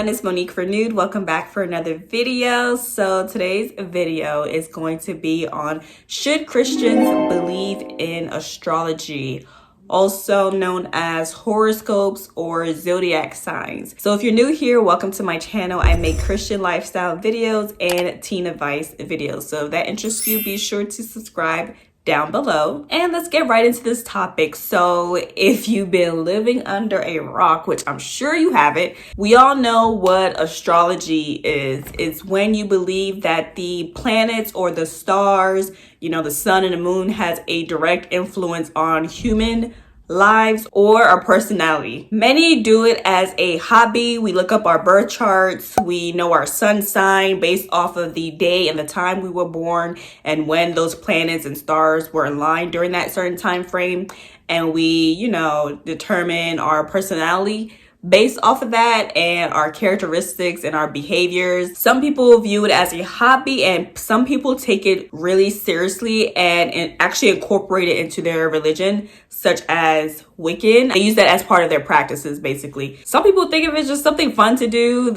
It's Monique for Nude. Welcome back for another video. So today's video is going to be on, should Christians believe in astrology, also known as horoscopes or zodiac signs? So if you're new here, welcome to my channel. I make Christian lifestyle videos and teen advice videos. So if that interests you, be sure to subscribe down below. And let's get right into this topic. So if you've been living under a rock, which I'm sure you haven't, we all know what astrology is. It's when you believe that the planets or the stars, the sun and the moon, has a direct influence on human lives or our personality. Many do it as a hobby. We look up our birth charts. We know our sun sign based off of the day and the time we were born and when those planets and stars were aligned during that certain time frame. And we, determine our personality based off of that and our characteristics and our behaviors. Some people view it as a hobby and some people take it really seriously and actually incorporate it into their religion, such as Wiccan. They use that as part of their practices, basically. Some people think of it as just something fun to do.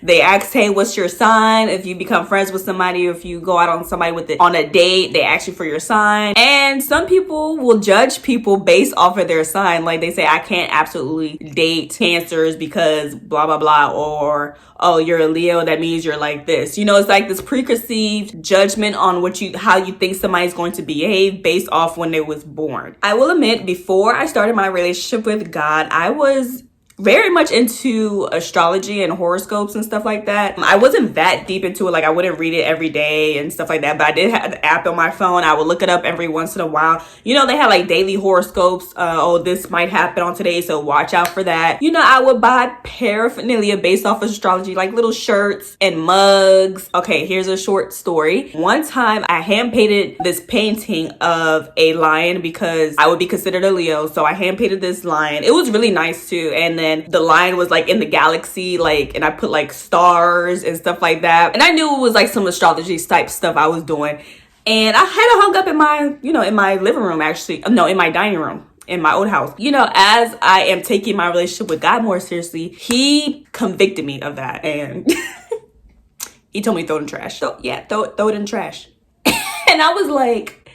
They ask, hey, what's your sign? If you become friends with somebody, or if you go out on somebody on a date, they ask you for your sign. And some people will judge people based off of their sign. Like they say, I can't absolutely date Cancers because blah, blah, blah. Or, oh, you're a Leo, that means you're like this. It's like this preconceived judgment on how you think somebody's going to behave based off when they was born. I will admit, before I started my relationship with God, I was very much into astrology and horoscopes and stuff like that. I wasn't that deep into it. Like, I wouldn't read it every day and stuff like that, but I did have the app on my phone. I would look it up every once in a while. They had like daily horoscopes. This might happen on today, so watch out for that. I would buy paraphernalia based off of astrology, like little shirts and mugs. Okay, here's a short story. One time I hand painted this painting of a lion because I would be considered a Leo. So I hand painted this lion. It was really nice too. And then the lion was like in the galaxy, and I put like stars and stuff like that. And I knew it was like some astrology type stuff I was doing. And I had it hung up in my, in my living room, actually. No, in my dining room in my old house. As I am taking my relationship with God more seriously, he convicted me of that. And he told me throw it in trash. So yeah, throw it in trash. And I was like,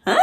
huh?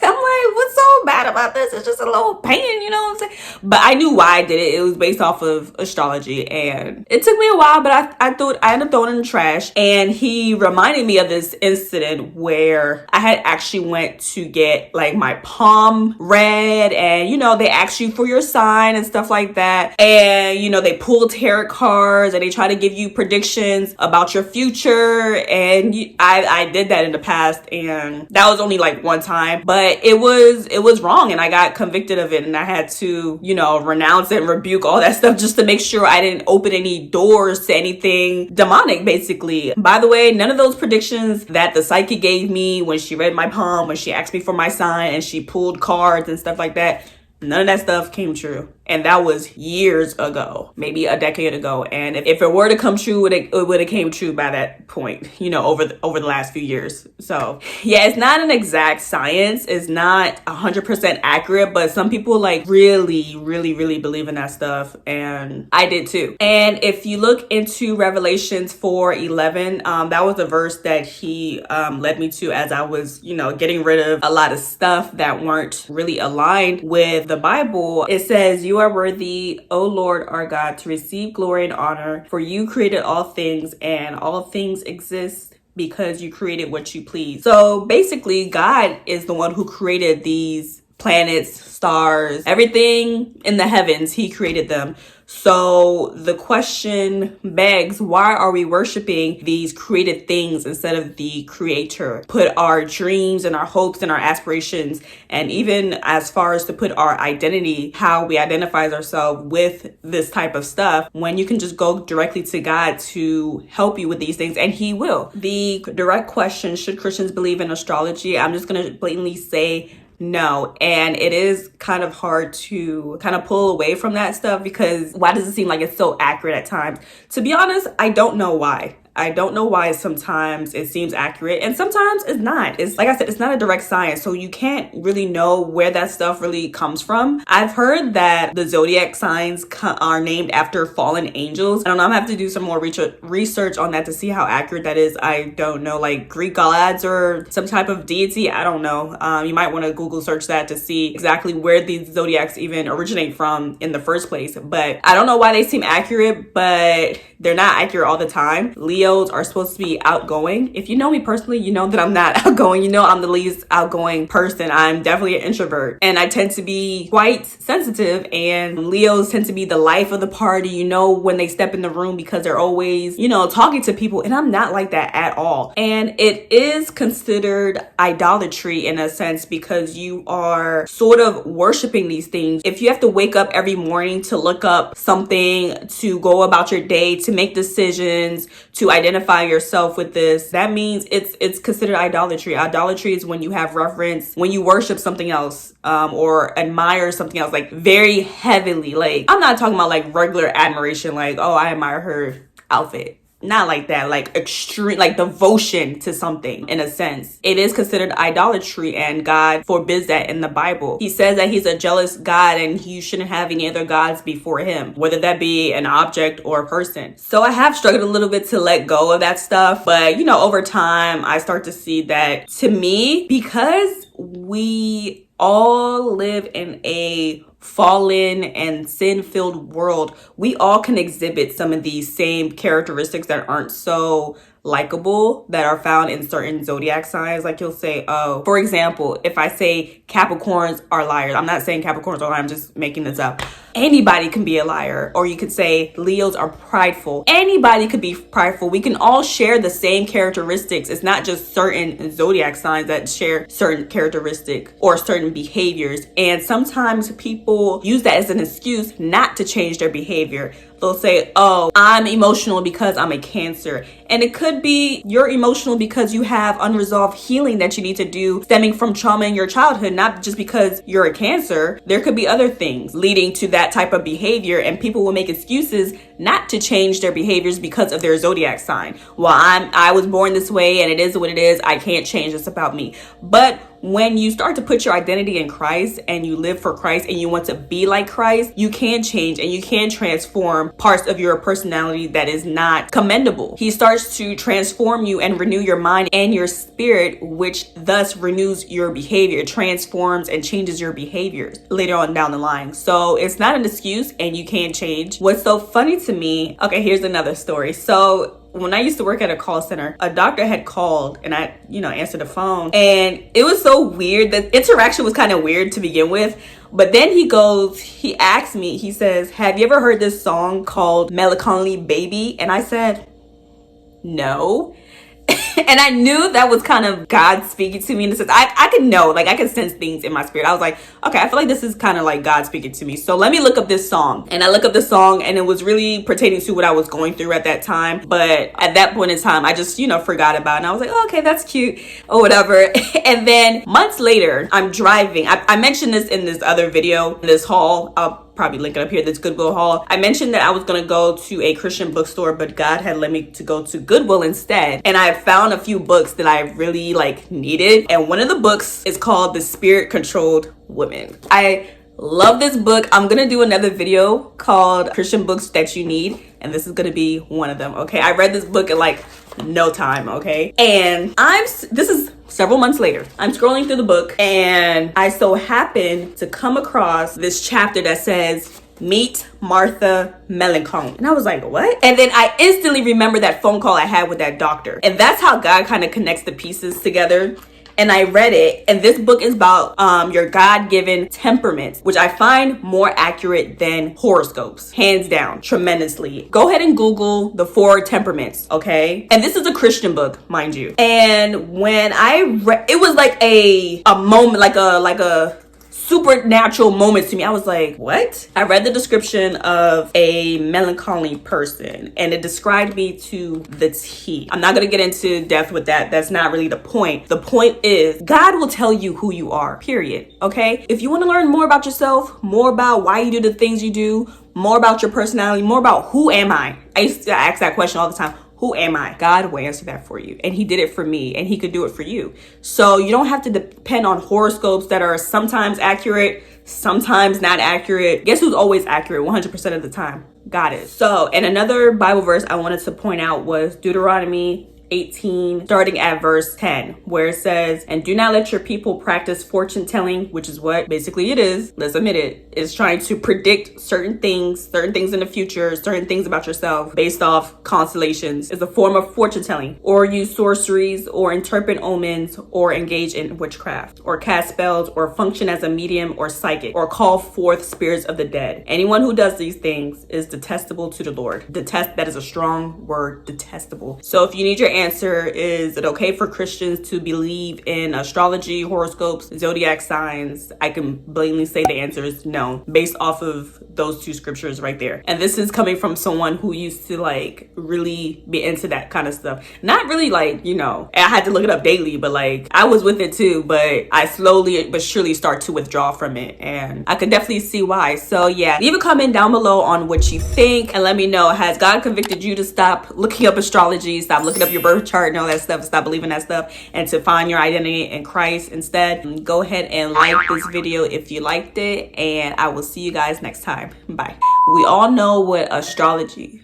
I'm like, what's so bad about this? It's just a little painting, you know what I'm saying? But I knew why I did it. It was based off of astrology, and it took me a while, but I ended up throwing it in the trash. And he reminded me of this incident where I had actually went to get like my palm read, and they ask you for your sign and stuff like that. And they pull tarot cards and they try to give you predictions about your future. And I did that in the past, and that was only like one time, but it was wrong, and I got convicted of it, and I had to renounce and rebuke all that stuff just to make sure I didn't open any doors to anything demonic, basically. By the way, none of those predictions that the psychic gave me when she read my palm, when she asked me for my sign and she pulled cards and stuff like that, none of that stuff came true. And that was years ago, maybe a decade ago. And if it were to come true, it would have came true by that point, over the last few years. So yeah, it's not an exact science. It's not 100% accurate, but some people like really, really, really believe in that stuff. And I did too. And if you look into Revelations 4:11, that was the verse that he led me to as I was, getting rid of a lot of stuff that weren't really aligned with the Bible. It says, "You are worthy, O Lord our God, to receive glory and honor, for you created all things, and all things exist because you created what you please." So basically, God is the one who created these planets, stars, everything in the heavens. He created them. So the question begs, why are we worshiping these created things instead of the creator? Put our dreams and our hopes and our aspirations, and even as far as to put our identity, how we identify ourselves with this type of stuff, when you can just go directly to God to help you with these things, and he will. The direct question, should Christians believe in astrology? I'm just going to blatantly say No. And it is kind of hard to kind of pull away from that stuff, because why does it seem like it's so accurate at times? To be honest, I don't know why. I don't know why sometimes it seems accurate and sometimes it's not. It's like I said, it's not a direct science, so you can't really know where that stuff really comes from. I've heard that the Zodiac signs are named after fallen angels. I don't know, I'm gonna have to do some more research on that to see how accurate that is. I don't know, like Greek gods or some type of deity, I don't know. You might want to Google search that to see exactly where these zodiacs even originate from in the first place. But I don't know why they seem accurate, but they're not accurate all the time. Leos are supposed to be outgoing. If you know me personally, you know that I'm not outgoing. You know I'm the least outgoing person. I'm definitely an introvert, and I tend to be quite sensitive, and Leos tend to be the life of the party, you know, when they step in the room, because they're always, you know, talking to people, and I'm not like that at all. And it is considered idolatry in a sense, because you are sort of worshiping these things. If you have to wake up every morning to look up something, to go about your day, to make decisions, to identify yourself with this, that means it's considered idolatry. Idolatry is when you have reverence, when you worship something else, or admire something else, like very heavily. Like, I'm not talking about like regular admiration, like, oh, I admire her outfit. Not like that, like extreme, like devotion to something in a sense. It is considered idolatry, and God forbids that in the Bible. He says that he's a jealous God and you shouldn't have any other gods before him, whether that be an object or a person. So I have struggled a little bit to let go of that stuff, but you know, over time I start to see that, to me, because we all live in a fallen and sin-filled world, we all can exhibit some of these same characteristics that aren't so likable that are found in certain zodiac signs. Like, you'll say, oh, for example, if I say Capricorns are liars, I'm not saying Capricorns are liars, I'm just making this up. Anybody can be a liar. Or you could say Leos are prideful. Anybody could be prideful. We can all share the same characteristics. It's not just certain zodiac signs that share certain characteristics or certain behaviors. And sometimes people use that as an excuse not to change their behavior. They'll say, oh, I'm emotional because I'm a Cancer. And it could be you're emotional because you have unresolved healing that you need to do stemming from trauma in your childhood, not just because you're a Cancer. There could be other things leading to that type of behavior, and people will make excuses not to change their behaviors because of their zodiac sign. Well, I was born this way and it is what it is. I can't change this about me. But when you start to put your identity in Christ and you live for Christ and you want to be like Christ, you can change and you can transform parts of your personality that is not commendable. He starts to transform you and renew your mind and your spirit, which thus renews your behavior, transforms and changes your behaviors later on down the line. So it's not an excuse and you can change. What's so funny to me, okay, here's another story. So when I used to work at a call center, a doctor had called and I, answered the phone, and it was so weird. The interaction was kind of weird to begin with. But then he asked me, he says, have you ever heard this song called Melancholy Baby? And I said, no. And I knew that was kind of God speaking to me in the sense, I could know, like I could sense things in my spirit. I was like, okay, I feel like this is kind of like God speaking to me. So let me look up this song. And I look up the song, and it was really pertaining to what I was going through at that time. But at that point in time, I just, forgot about it. And I was like, oh, okay, that's cute or whatever. And then months later, I'm driving. I mentioned this in this other video, this haul. I'll probably link it up here, this Goodwill haul. I mentioned that I was going to go to a Christian bookstore, but God had led me to go to Goodwill instead. And I found a few books that I really needed. And one of the books is called The Spirit Controlled Woman. I love this book. I'm going to do another video called Christian Books That You Need. And this is going to be one of them. Okay. I read this book in no time. Okay. And this is several months later. I'm scrolling through the book and I so happen to come across this chapter that says, Meet Martha Melanchthon. And I was like, what? And then I instantly remember that phone call I had with that doctor. And that's how God kind of connects the pieces together. And I read it, and this book is about your God-given temperaments, which I find more accurate than horoscopes, hands down, tremendously. Go ahead and Google the 4 temperaments, okay? And this is a Christian book, mind you. And when I read, it was like a moment, like a supernatural moments to me. I was like, what? I read the description of a melancholy person and it described me to the T. I'm not going to get into depth with that. That's not really the point. The point is God will tell you who you are, period. Okay? If you want to learn more about yourself, more about why you do the things you do, more about your personality, more about who am I? I used to ask that question all the time. Who am I? God will answer that for you. And he did it for me and he could do it for you. So you don't have to depend on horoscopes that are sometimes accurate, sometimes not accurate. Guess who's always accurate 100% of the time? God is. So, and another Bible verse I wanted to point out was Deuteronomy 18, starting at verse 10, where it says, and do not let your people practice fortune telling, which is what basically it is. Let's admit it. It's trying to predict certain things in the future, certain things about yourself based off constellations. It's a form of fortune telling, or use sorceries, or interpret omens, or engage in witchcraft, or cast spells, or function as a medium or psychic, or call forth spirits of the dead. Anyone who does these things is detestable to the Lord. That is a strong word, detestable. So if you need your answer, is it okay for Christians to believe in astrology, horoscopes, zodiac signs? I can blatantly say the answer is no, based off of those two scriptures right there. And this is coming from someone who used to like really be into that kind of stuff. Not really like, you know, I had to look it up daily, but like I was with it too, but I slowly but surely start to withdraw from it. And I could definitely see why. So yeah, leave a comment down below on what you think and let me know, has God convicted you to stop looking up astrology, stop looking up your birth chart and all that stuff, stop believing that stuff, and to find your identity in Christ instead? Go ahead and like this video if you liked it, and I will see you guys next time. Bye. We all know what astrology,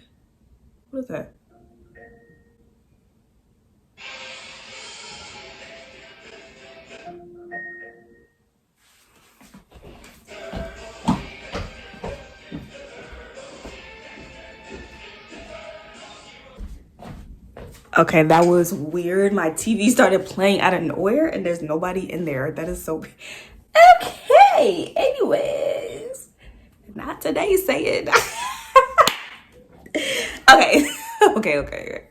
what is that? Okay, that was weird. My TV started playing out of nowhere and there's nobody in there. That is so... Okay, anyways. Not today, say it. Okay.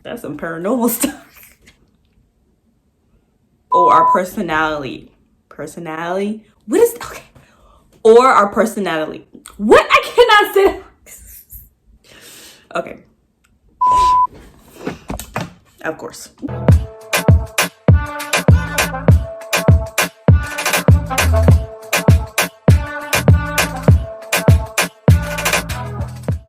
That's some paranormal stuff. Or our personality. Personality? What is... Okay. Or our personality. What? I cannot say... Okay. Of course.